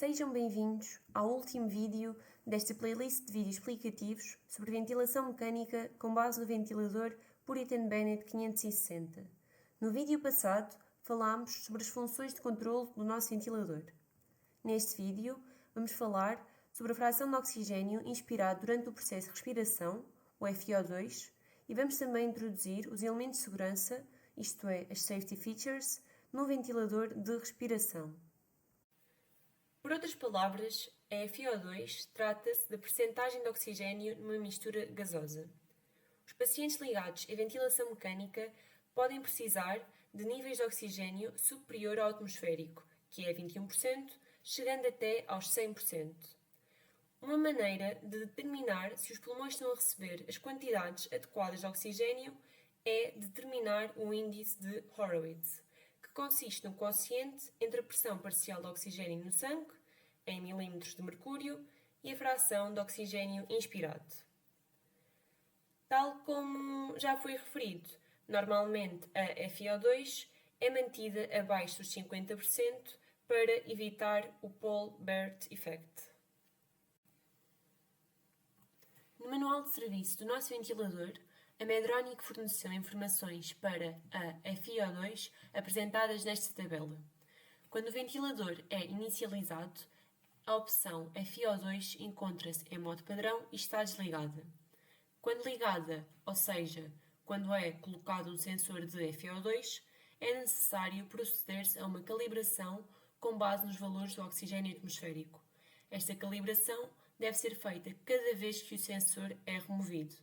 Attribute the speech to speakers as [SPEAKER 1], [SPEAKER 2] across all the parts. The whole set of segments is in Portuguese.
[SPEAKER 1] Sejam bem-vindos ao último vídeo desta playlist de vídeos explicativos sobre ventilação mecânica com base no ventilador Puritan Bennett 560. No vídeo passado, falámos sobre as funções de controle do nosso ventilador. Neste vídeo, vamos falar sobre a fração de oxigênio inspirado durante o processo de respiração, o FiO2, e vamos também introduzir os elementos de segurança, isto é, as safety features, no ventilador de respiração. Por outras palavras, a FiO2 trata-se da percentagem de oxigênio numa mistura gasosa. Os pacientes ligados à ventilação mecânica podem precisar de níveis de oxigênio superior ao atmosférico, que é 21%, chegando até aos 100%. Uma maneira de determinar se os pulmões estão a receber as quantidades adequadas de oxigênio é determinar o índice de Horowitz, que consiste no quociente entre a pressão parcial de oxigênio no sangue, em milímetros de mercúrio, e a fração de oxigênio inspirado. Tal como já foi referido, normalmente a FiO2 é mantida abaixo dos 50% para evitar o Paul-Bert effect. No manual de serviço do nosso ventilador, a Medtronic forneceu informações para a FiO2 apresentadas nesta tabela. Quando o ventilador é inicializado, a opção FiO2 encontra-se em modo padrão e está desligada. Quando ligada, ou seja, quando é colocado um sensor de FiO2, é necessário proceder-se a uma calibração com base nos valores do oxigênio atmosférico. Esta calibração deve ser feita cada vez que o sensor é removido,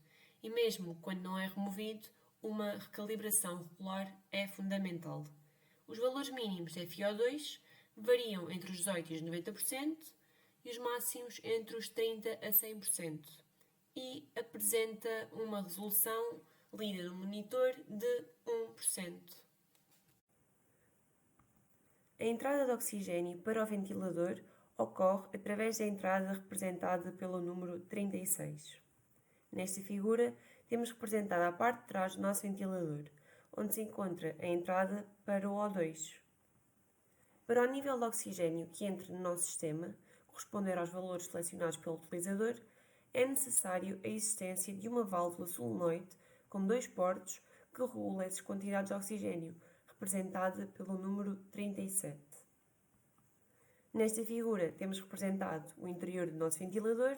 [SPEAKER 1] e mesmo quando não é removido, uma recalibração regular é fundamental. Os valores mínimos de FiO2 variam entre os 18% e os 90% e os máximos entre os 30% a 100%, e apresenta uma resolução lida no monitor de 1%. A entrada de oxigênio para o ventilador ocorre através da entrada representada pelo número 36. Nesta figura, temos representada a parte de trás do nosso ventilador, onde se encontra a entrada para o O2. Para o nível de oxigênio que entra no nosso sistema, corresponder aos valores selecionados pelo utilizador, é necessário a existência de uma válvula solenoide com 2 portos que regula essas quantidades de oxigênio, representada pelo número 37. Nesta figura temos representado o interior do nosso ventilador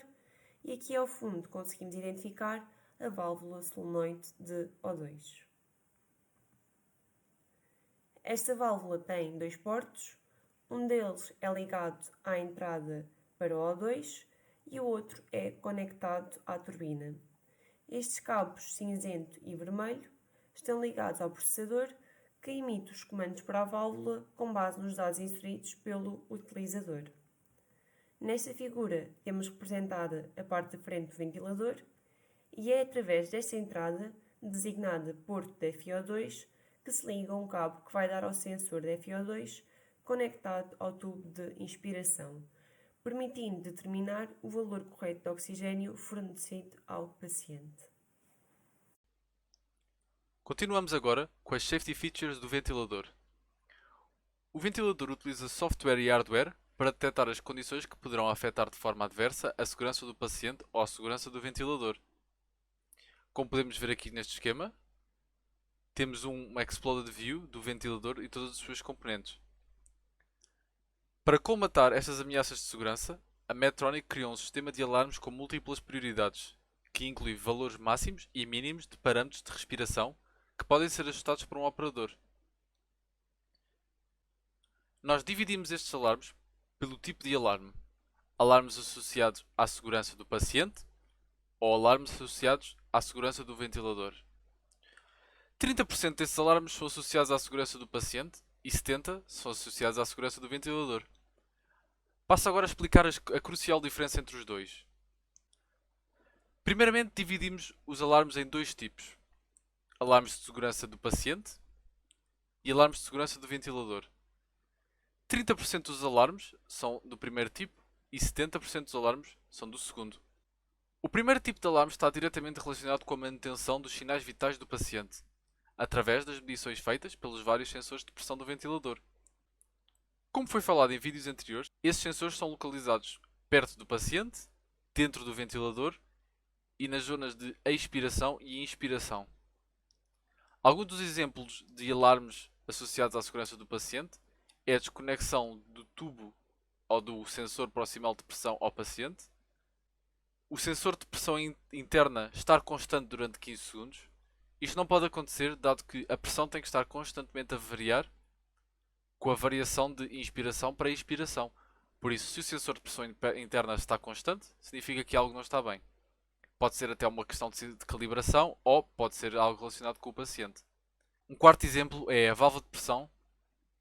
[SPEAKER 1] e aqui ao fundo conseguimos identificar a válvula solenoide de O2. Esta válvula tem 2 portos, um deles é ligado à entrada para o O2 e o outro é conectado à turbina. Estes cabos cinzento e vermelho estão ligados ao processador que emite os comandos para a válvula com base nos dados inseridos pelo utilizador. Nesta figura temos representada a parte da frente do ventilador e é através desta entrada, designada porto da FiO2, que se liga um cabo que vai dar ao sensor da FiO2 conectado ao tubo de inspiração, permitindo determinar o valor correto de oxigênio fornecido ao paciente.
[SPEAKER 2] Continuamos agora com as safety features do ventilador. O ventilador utiliza software e hardware para detectar as condições que poderão afetar de forma adversa a segurança do paciente ou a segurança do ventilador. Como podemos ver aqui neste esquema, temos uma Exploded View do ventilador e todas as suas componentes. Para colmatar estas ameaças de segurança, a Medtronic criou um sistema de alarmes com múltiplas prioridades, que inclui valores máximos e mínimos de parâmetros de respiração que podem ser ajustados por um operador. Nós dividimos estes alarmes pelo tipo de alarme: alarmes associados à segurança do paciente ou alarmes associados à segurança do ventilador. 30% desses alarmes são associados à segurança do paciente e 70% são associados à segurança do ventilador. Passo agora a explicar a crucial diferença entre os dois. Primeiramente, dividimos os alarmes em 2 tipos: alarmes de segurança do paciente e alarmes de segurança do ventilador. 30% dos alarmes são do primeiro tipo e 70% dos alarmes são do segundo. O primeiro tipo de alarme está diretamente relacionado com a manutenção dos sinais vitais do paciente, através das medições feitas pelos vários sensores de pressão do ventilador. Como foi falado em vídeos anteriores, esses sensores são localizados perto do paciente, dentro do ventilador e nas zonas de expiração e inspiração. Alguns dos exemplos de alarmes associados à segurança do paciente é a desconexão do tubo ou do sensor proximal de pressão ao paciente, o sensor de pressão interna estar constante durante 15 segundos. Isto não pode acontecer, dado que a pressão tem que estar constantemente a variar com a variação de inspiração para expiração. Por isso, se o sensor de pressão interna está constante, significa que algo não está bem. Pode ser até uma questão de calibração ou pode ser algo relacionado com o paciente. Um quarto exemplo é a válvula de pressão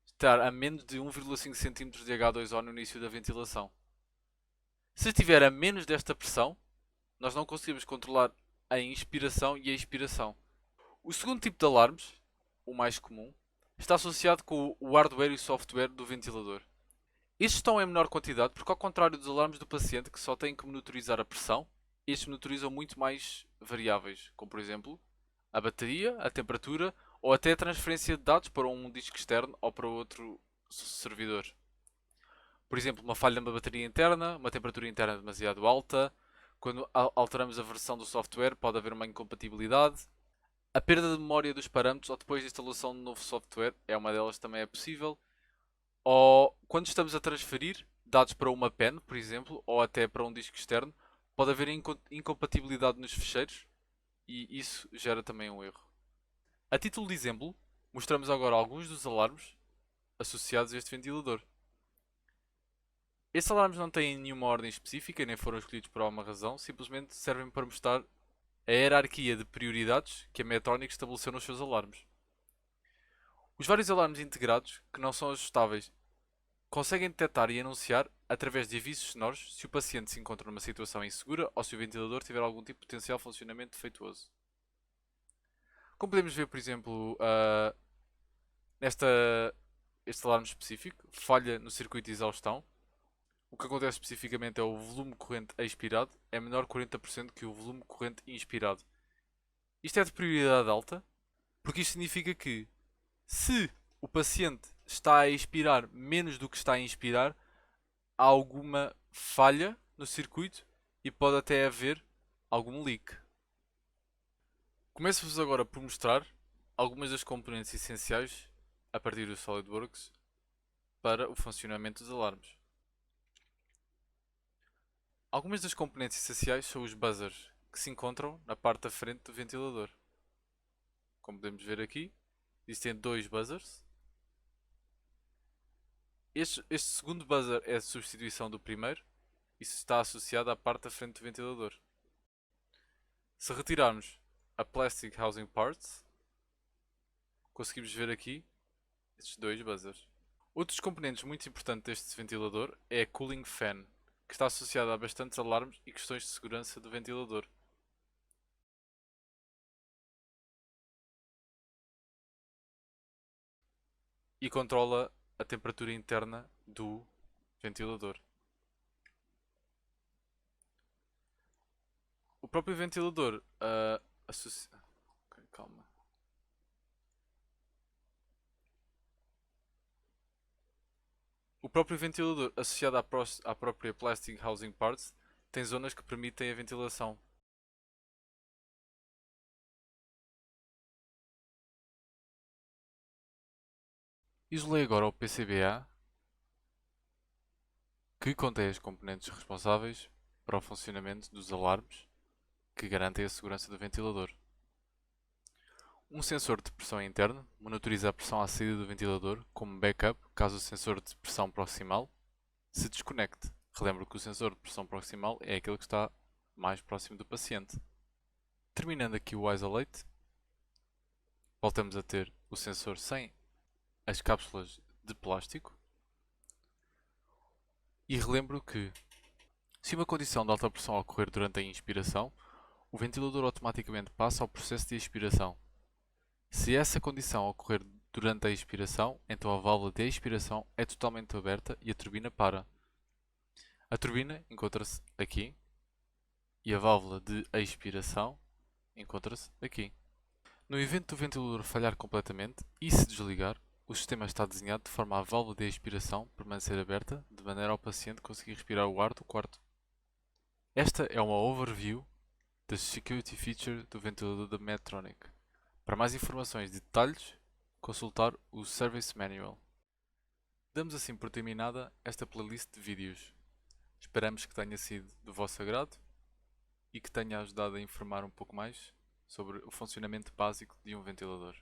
[SPEAKER 2] estar a menos de 1,5 cm de H2O no início da ventilação. Se estiver a menos desta pressão, nós não conseguimos controlar a inspiração e a expiração. O segundo tipo de alarmes, o mais comum, está associado com o hardware e o software do ventilador. Estes estão em menor quantidade porque, ao contrário dos alarmes do paciente que só têm que monitorizar a pressão, estes monitorizam muito mais variáveis, como por exemplo a bateria, a temperatura ou até a transferência de dados para um disco externo ou para outro servidor. Por exemplo, uma falha na bateria interna, uma temperatura interna demasiado alta. Quando alteramos a versão do software, pode haver uma incompatibilidade. A perda de memória dos parâmetros ou depois da instalação de novo software é uma delas, também é possível. Ou quando estamos a transferir dados para uma pen, por exemplo, ou até para um disco externo, pode haver incompatibilidade nos ficheiros e isso gera também um erro. A título de exemplo, mostramos agora alguns dos alarmes associados a este ventilador. Estes alarmes não têm nenhuma ordem específica, nem foram escolhidos por alguma razão, simplesmente servem para mostrar a hierarquia de prioridades que a Medtronic estabeleceu nos seus alarmes. Os vários alarmes integrados, que não são ajustáveis, conseguem detectar e anunciar, através de avisos sonoros, se o paciente se encontra numa situação insegura ou se o ventilador tiver algum tipo de potencial funcionamento defeituoso. Como podemos ver, por exemplo, este alarme específico, falha no circuito de exaustão. O que acontece especificamente é o volume corrente expirado é menor 40% que o volume corrente inspirado. Isto é de prioridade alta, porque isto significa que se o paciente está a expirar menos do que está a inspirar, há alguma falha no circuito e pode até haver algum leak. Começo-vos agora por mostrar algumas das componentes essenciais a partir do SolidWorks para o funcionamento dos alarmes. Algumas das componentes essenciais são os buzzers, que se encontram na parte da frente do ventilador. Como podemos ver aqui, existem dois buzzers. Este segundo buzzer é a substituição do primeiro e está associado à parte da frente do ventilador. Se retirarmos a Plastic Housing Parts, conseguimos ver aqui estes dois buzzers. Outros componentes muito importantes deste ventilador é a Cooling Fan, que está associada a bastantes alarmes e questões de segurança do ventilador. E controla a temperatura interna do ventilador. O próprio ventilador calma. O próprio ventilador, associado à própria Plastic Housing Parts, tem zonas que permitem a ventilação. Isolei agora o PCBA, que contém as componentes responsáveis para o funcionamento dos alarmes que garantem a segurança do ventilador. Um sensor de pressão interna monitoriza a pressão à saída do ventilador como backup caso o sensor de pressão proximal se desconecte. Relembro que o sensor de pressão proximal é aquele que está mais próximo do paciente. Terminando aqui o isolate, voltamos a ter o sensor sem as cápsulas de plástico. E relembro que, se uma condição de alta pressão ocorrer durante a inspiração, o ventilador automaticamente passa ao processo de expiração. Se essa condição ocorrer durante a expiração, então a válvula de expiração é totalmente aberta e a turbina para. A turbina encontra-se aqui e a válvula de expiração encontra-se aqui. No evento do ventilador falhar completamente e se desligar, O sistema está desenhado de forma a válvula de expiração permanecer aberta, de maneira ao paciente conseguir respirar o ar do quarto. Esta é uma overview das security features do ventilador da Medtronic. Para mais informações e detalhes, consultar o Service Manual. Damos assim por terminada esta playlist de vídeos. Esperamos que tenha sido do vosso agrado e que tenha ajudado a informar um pouco mais sobre o funcionamento básico de um ventilador.